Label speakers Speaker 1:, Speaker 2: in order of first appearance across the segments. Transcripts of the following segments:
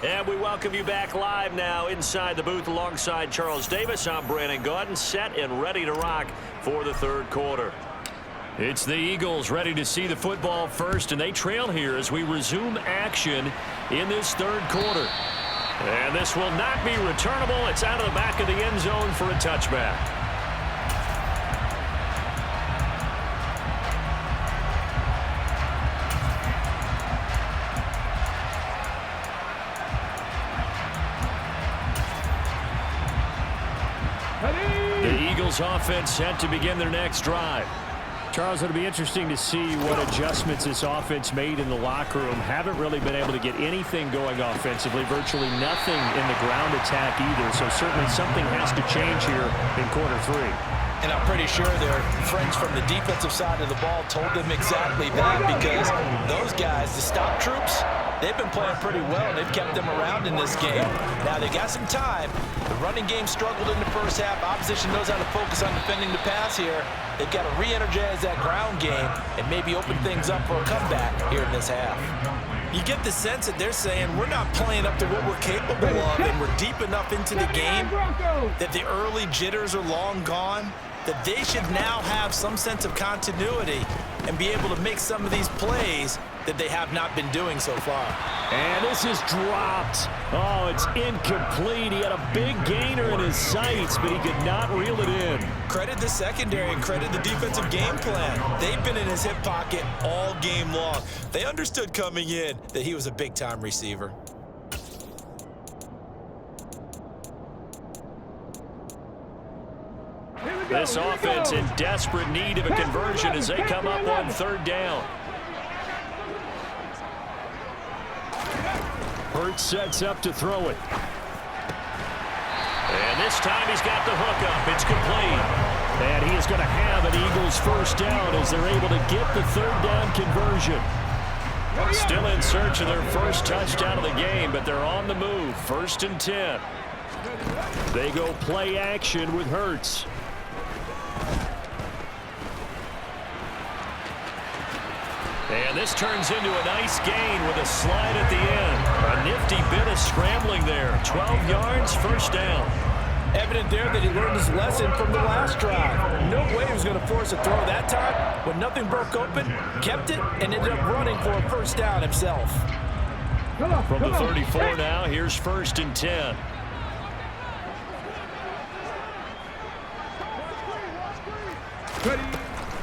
Speaker 1: And we welcome you back live now inside the booth alongside Charles Davis. I'm Brandon Gaudin, set and ready to rock for the third quarter. It's the Eagles ready to see the football first, and they trail here as we resume action in this third quarter. And this will not be returnable. It's out of the back of the end zone for a touchback. The Eagles offense set to begin their next drive.
Speaker 2: Charles, it'll be interesting to see what adjustments this offense made in the locker room. Haven't really been able to get anything going offensively, virtually nothing in the ground attack either. So certainly something has to change here in quarter three.
Speaker 3: And I'm pretty sure their friends from the defensive side of the ball told them exactly that, because those guys, the stop troops, they've been playing pretty well, and they've kept them around in this game. Now, they got some time. The running game struggled in the first half. Opposition knows how to focus on defending the pass here. They've got to re-energize that ground game and maybe open things up for a comeback here in this half. You get the sense that they're saying we're not playing up to what we're capable of, and we're deep enough into the game that the early jitters are long gone, that they should now have some sense of continuity and be able to make some of these plays that they have not been doing so far.
Speaker 2: And this is dropped. Oh, it's incomplete. He had a big gainer in his sights, but he could not reel it in.
Speaker 3: Credit the secondary and credit the defensive game plan. They've been in his hip pocket all game long. They understood coming in that he was a big-time receiver.
Speaker 1: This offense in desperate need of a conversion as they come up on third down.
Speaker 2: Hurts sets up to throw it.
Speaker 1: And this time he's got the hook up. It's complete.
Speaker 2: And he is going to have an Eagles first down as they're able to get the third down conversion.
Speaker 1: Still in search of their first touchdown of the game, but they're on the move. 1st and 10.
Speaker 2: They go play action with Hurts.
Speaker 1: And this turns into a nice gain with a slide at the end. A nifty bit of scrambling there. 12 yards, first down.
Speaker 3: Evident there that he learned his lesson from the last drive. No way he was going to force a throw that time. When nothing broke open, kept it, and ended up running for a first down himself.
Speaker 1: From the 34 now, here's 1st and 10.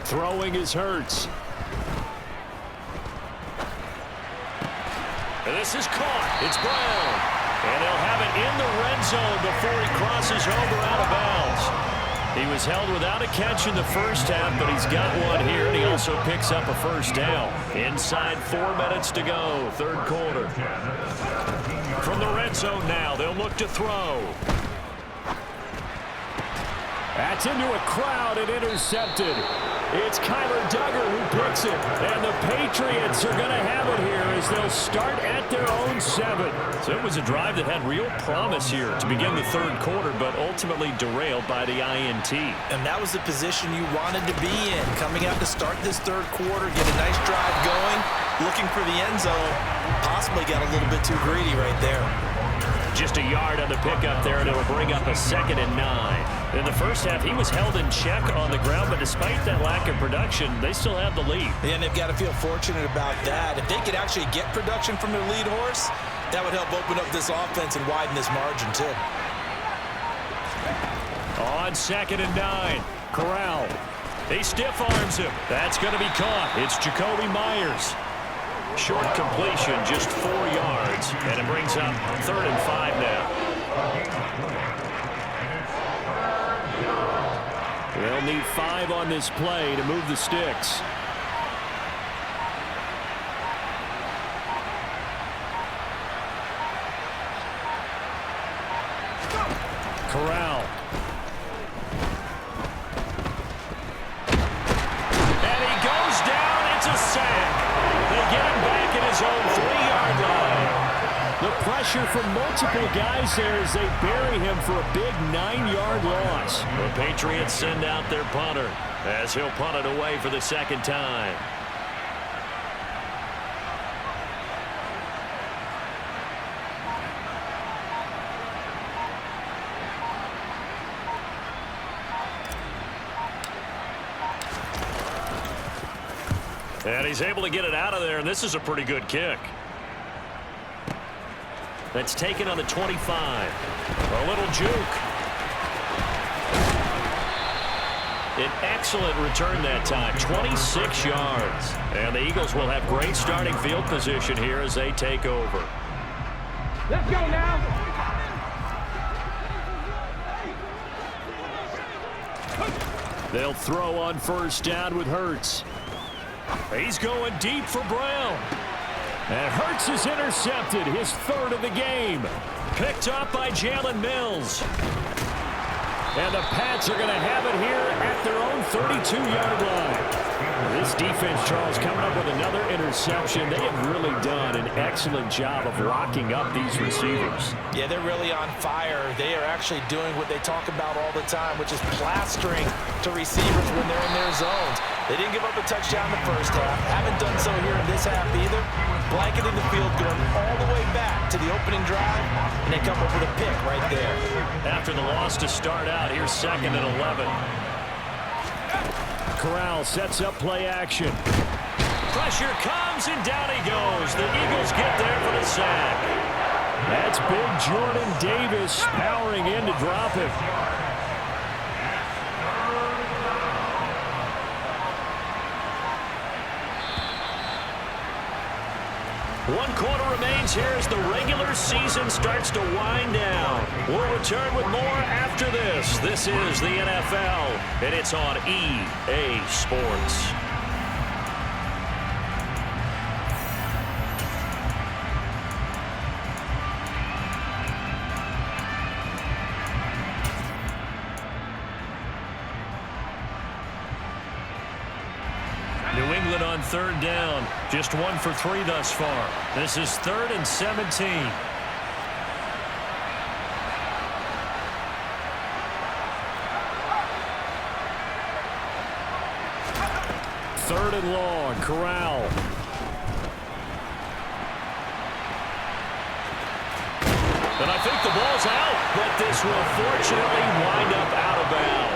Speaker 2: Throwing is Hurts.
Speaker 1: And this is caught. It's Brown. And they'll have it in the red zone before he crosses over out of bounds. He was held without a catch in the first half, but he's got one here, and he also picks up a first down. Inside 4 minutes to go, third quarter. From the red zone now, they'll look to throw.
Speaker 2: That's into a crowd and intercepted. It's Kyler Duggar who picks it. And the Patriots are going to have it here as they'll start at their own 7.
Speaker 1: So it was a drive that had real promise here to begin the third quarter, but ultimately derailed by the INT.
Speaker 3: And that was the position you wanted to be in. Coming out to start this third quarter, get a nice drive going, looking for the end zone. Possibly got a little bit too greedy right there.
Speaker 1: Just a yard on the pickup there, and it'll bring up a 2nd and 9. In the first half, he was held in check on the ground, but despite that lack of production, they still have the lead.
Speaker 3: And they've got to feel fortunate about that. If they could actually get production from their lead horse, that would help open up this offense and widen this margin, too.
Speaker 1: On 2nd and 9, Corral. He stiff arms him. That's going to be caught. It's Jacoby Myers. Short completion, just 4 yards, and it brings up 3rd and 5 now.
Speaker 2: They'll need 5 on this play to move the sticks. Corral.
Speaker 1: And he goes down. It's a sack. They get him back at his own 3-yard line.
Speaker 2: The pressure from multiple guys there as they bury him for a big 9-yard loss.
Speaker 1: The Patriots send out their punter as he'll punt it away for the 2nd time. And he's able to get it out of there, and this is a pretty good kick. That's taken on the 25. A little juke. An excellent return that time, 26 yards. And the Eagles will have great starting field position here as they take over.
Speaker 4: Let's go now.
Speaker 2: They'll throw on first down with Hurts.
Speaker 1: He's going deep for Brown.
Speaker 2: And Hurts is intercepted, his third of the game.
Speaker 1: Picked up by Jalen Mills.
Speaker 2: And the Pats are going to have it here at their own 32-yard line. This defense, Charles, coming up with another interception. They have really done an excellent job of locking up these receivers.
Speaker 3: Yeah, they're really on fire. They are actually doing what they talk about all the time, which is plastering to receivers when they're in their zones. They didn't give up a touchdown in the first half. Haven't done so here in this half either. Blanketing the field, going all the way back to the opening drive, and they come up with a pick right there.
Speaker 1: After the loss to start out, here's 2nd and 11.
Speaker 2: Corral sets up play action.
Speaker 1: Pressure comes, and down he goes. The Eagles get there for the sack.
Speaker 2: That's big Jordan Davis powering in to drop it.
Speaker 1: One quarter remains here as the regular season starts to wind down. We'll return with more after this. This is the NFL, and it's on EA Sports. New England on third down. Just 1 for 3 thus far. This is 3rd and 17.
Speaker 2: Third and long. Corral.
Speaker 1: And I think the ball's out, but this will fortunately wind up out of bounds.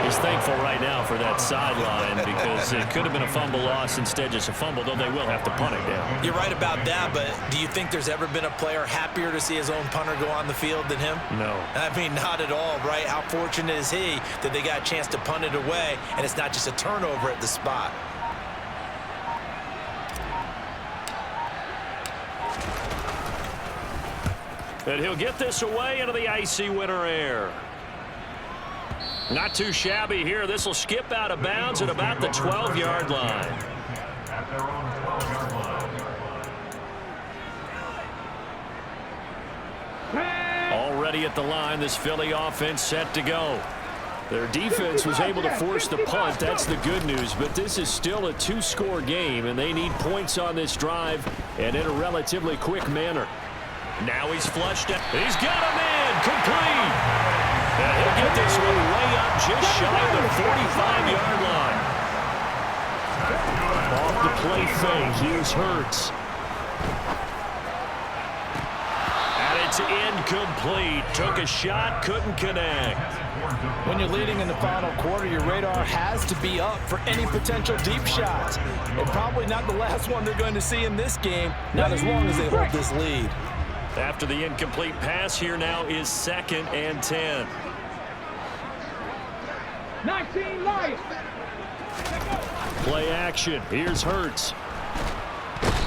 Speaker 1: He's thankful right now for that sideline because it could have been a fumble loss, instead just a fumble, though they will have to punt it down.
Speaker 3: You're right about that, but do you think there's ever been a player happier to see his own punter go on the field than him?
Speaker 1: No.
Speaker 3: I mean, not at all, right? How fortunate is he that they got a chance to punt it away, and it's not just a turnover at the spot.
Speaker 1: And he'll get this away into the icy winter air. Not too shabby here. This will skip out of bounds at about the 12-yard line. Already at the line, this Philly offense set to go.
Speaker 2: Their defense was able to force the punt. That's the good news. But this is still a 2-score game, and they need points on this drive and in a relatively quick manner.
Speaker 1: Now he's flushed it. He's got him in. Complete. And he'll get this one way up just shy of the 45-yard line.
Speaker 2: Off the play fake. Here's Hurts.
Speaker 1: And it's incomplete. Took a shot, couldn't connect.
Speaker 3: When you're leading in the final quarter, your radar has to be up for any potential deep shots. And probably not the last one they're going to see in this game, not as long as they hold this lead.
Speaker 1: After the incomplete pass, here now is 2nd and 10.
Speaker 4: 19 life.
Speaker 2: Play action. Here's Hurts.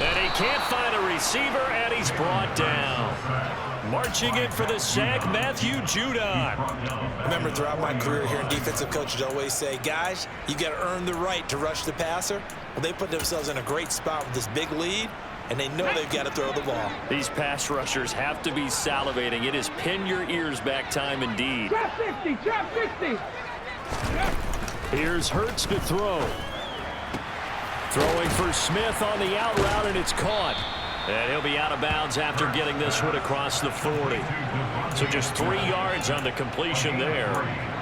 Speaker 1: And he can't find a receiver, and he's brought down. Marching in for the sack, Matthew Judon.
Speaker 3: Remember, throughout my career here in defensive coaches always say, guys, you got to earn the right to rush the passer. Well, they put themselves in a great spot with this big lead, and they know they've got to throw the ball.
Speaker 1: These pass rushers have to be salivating. It is pin your ears back time indeed.
Speaker 4: Trap 50, trap 50.
Speaker 2: Here's Hurts to throw. Throwing for Smith on the out route, and it's caught.
Speaker 1: And he'll be out of bounds after getting this one across the 40. So just 3 yards on the completion there.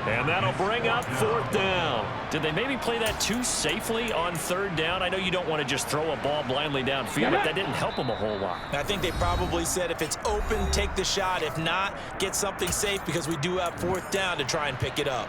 Speaker 1: And that'll bring up 4th down. Did they maybe play that too safely on 3rd down? I know you don't want to just throw a ball blindly downfield, but that didn't help them a whole lot.
Speaker 3: I think they probably said if it's open, take the shot. If not, get something safe because we do have 4th down to try and pick it up.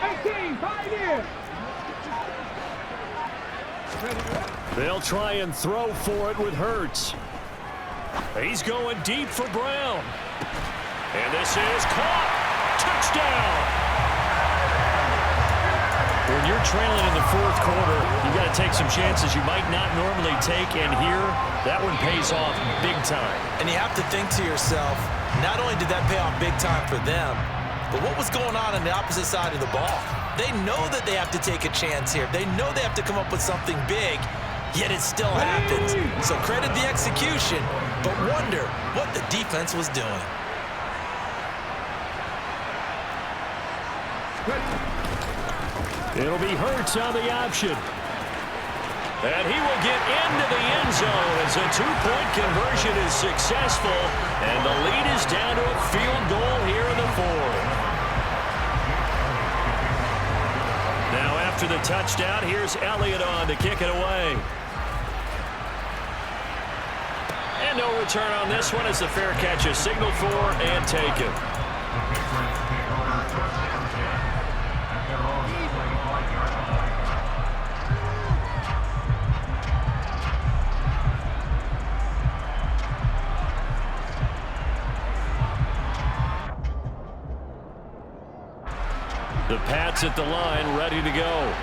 Speaker 4: 18, Pioneer.
Speaker 2: They'll try and throw for it with Hurts. He's going deep for Brown.
Speaker 1: And this is caught. Touchdown.
Speaker 2: When you're trailing in the fourth quarter, you've got to take some chances you might not normally take, and here, that one pays off big time.
Speaker 3: And you have to think to yourself, not only did that pay off big time for them, but what was going on the opposite side of the ball? They know that they have to take a chance here. They know they have to come up with something big, yet it still happens. So credit the execution, but wonder what the defense was doing.
Speaker 2: It'll be Hurts on the option.
Speaker 1: And he will get into the end zone as a two-point conversion is successful. And the lead is down to a field goal here in the fourth. Now after the touchdown, here's Elliott on to kick it away. And no return on this one as the fair catch is signaled for and taken. The Pats at the line, ready to go.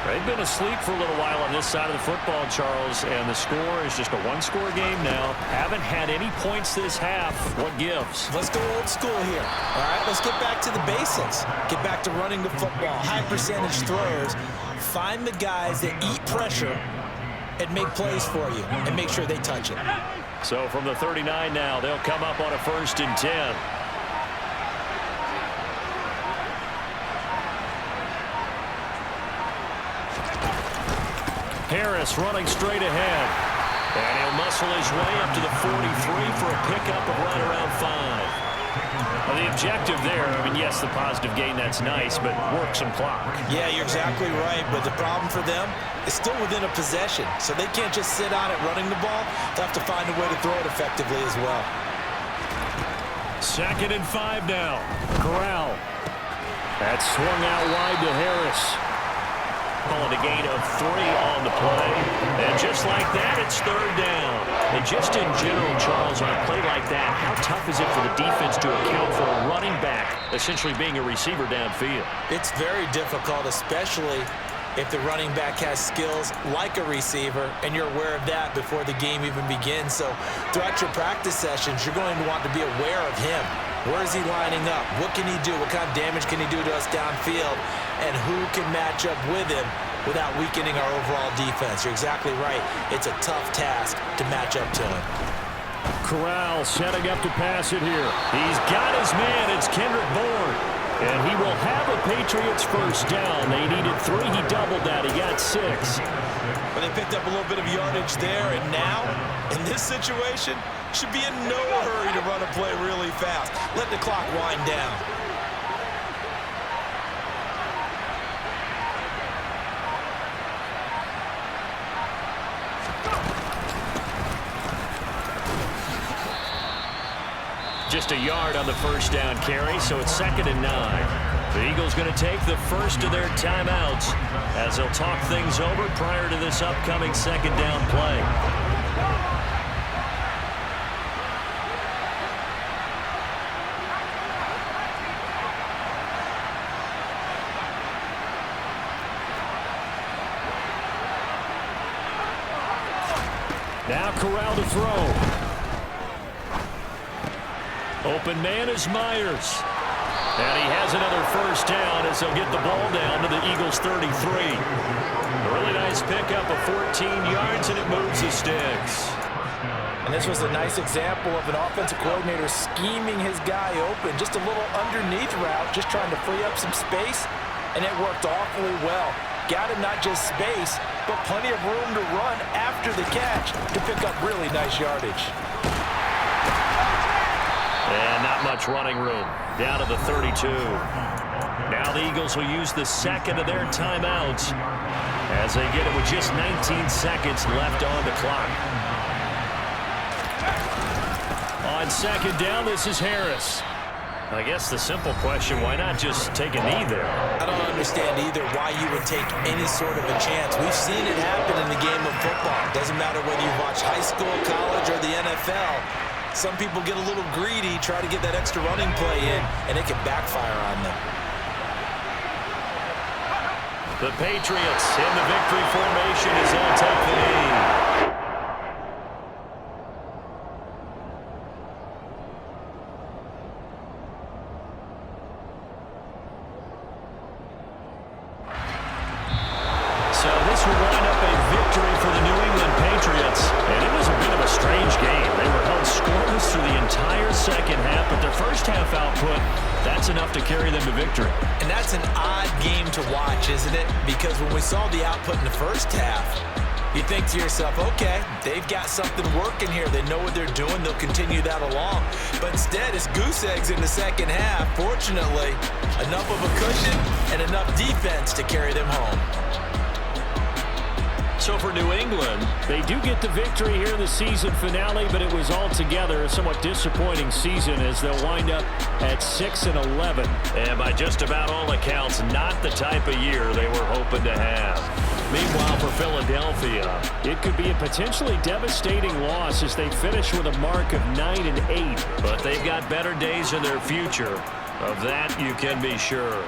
Speaker 1: They've been asleep for a little while on this side of the football, Charles, and the score is just a one-score game now. Haven't had any points this half. What gives?
Speaker 3: Let's go old school here. All right, let's get back to the basics. Get back to running the football, high percentage throws. Find the guys that eat pressure and make plays for you and make sure they touch it.
Speaker 1: So from the 39 now, they'll come up on a 1st and 10. Harris running straight ahead. And he'll muscle his way up to the 43 for a pickup of right around 5. Well, the objective there, I mean, yes, the positive gain, that's nice, but work some clock.
Speaker 3: Yeah, you're exactly right, but the problem for them is still within a possession, so they can't just sit on it running the ball. They'll have to find a way to throw it effectively as well.
Speaker 1: 2nd and 5 now.
Speaker 2: Corral. That swung out wide to Harris.
Speaker 1: Calling a gain of 3 on the play. And just like that, it's 3rd down. And just in general, Charles, on a play like that, how tough is it for the defense to account for a running back essentially being a receiver downfield?
Speaker 3: It's very difficult, especially if the running back has skills like a receiver, and you're aware of that before the game even begins. So throughout your practice sessions, you're going to want to be aware of him. Where is he lining up? What can he do? What kind of damage can he do to us downfield? And who can match up with him without weakening our overall defense? You're exactly right. It's a tough task to match up to him.
Speaker 2: Corral setting up to pass it here.
Speaker 1: He's got his man. It's Kendrick Bourne.
Speaker 2: And he will have a Patriots 1st down. They needed 3. He doubled that. He got 6.
Speaker 3: But they picked up a little bit of yardage there, and now, in this situation, should be in no hurry to run a play really fast. Let the clock wind down.
Speaker 1: Just a yard on the 1st down carry, so it's 2nd and 9. The Eagles going to take the first of their timeouts as they'll talk things over prior to this upcoming 2nd down play.
Speaker 2: Now Corral to throw.
Speaker 1: Open man is Myers. And he has another 1st down as they'll get the ball down to the Eagles' 33. A really nice pickup of 14 yards, and it moves the sticks.
Speaker 3: And this was a nice example of an offensive coordinator scheming his guy open. Just a little underneath route, just trying to free up some space, and it worked awfully well. Got him not just space, but plenty of room to run after the catch to pick up really nice yardage.
Speaker 1: And not much running room. Down to the 32. Now the Eagles will use the 2nd of their timeouts as they get it with just 19 seconds left on the clock. On 2nd down, this is Harris. I guess the simple question, why not just take a knee there?
Speaker 3: I don't understand either why you would take any sort of a chance. We've seen it happen in the game of football. Doesn't matter whether you watch high school, college, or the NFL. Some people get a little greedy, try to get that extra running play in, and it can backfire on them.
Speaker 1: The Patriots in the victory formation as they'll take the knee. So this will wind up a victory for the New England Patriots. And it was a bit of a strange game. They were held scoreless through the entire second half, but their first half output, that's enough to carry them to victory.
Speaker 3: And that's an odd game to watch, isn't it? Because when we saw the output in the first half, you think to yourself, okay, they've got something working here. They know what they're doing. They'll continue that along. But instead, it's goose eggs in the second half. Fortunately, enough of a cushion and enough defense to carry them home.
Speaker 1: So for New England,
Speaker 2: they do get the victory here in the season finale, but it was altogether a somewhat disappointing season as they'll wind up at 6-11.
Speaker 1: and by just about all accounts, not the type of year they were hoping to have. Meanwhile, for Philadelphia,
Speaker 2: It could be a potentially devastating loss as they finish with a mark of 9-8.
Speaker 1: but they've got better days in their future. Of that, you can be sure.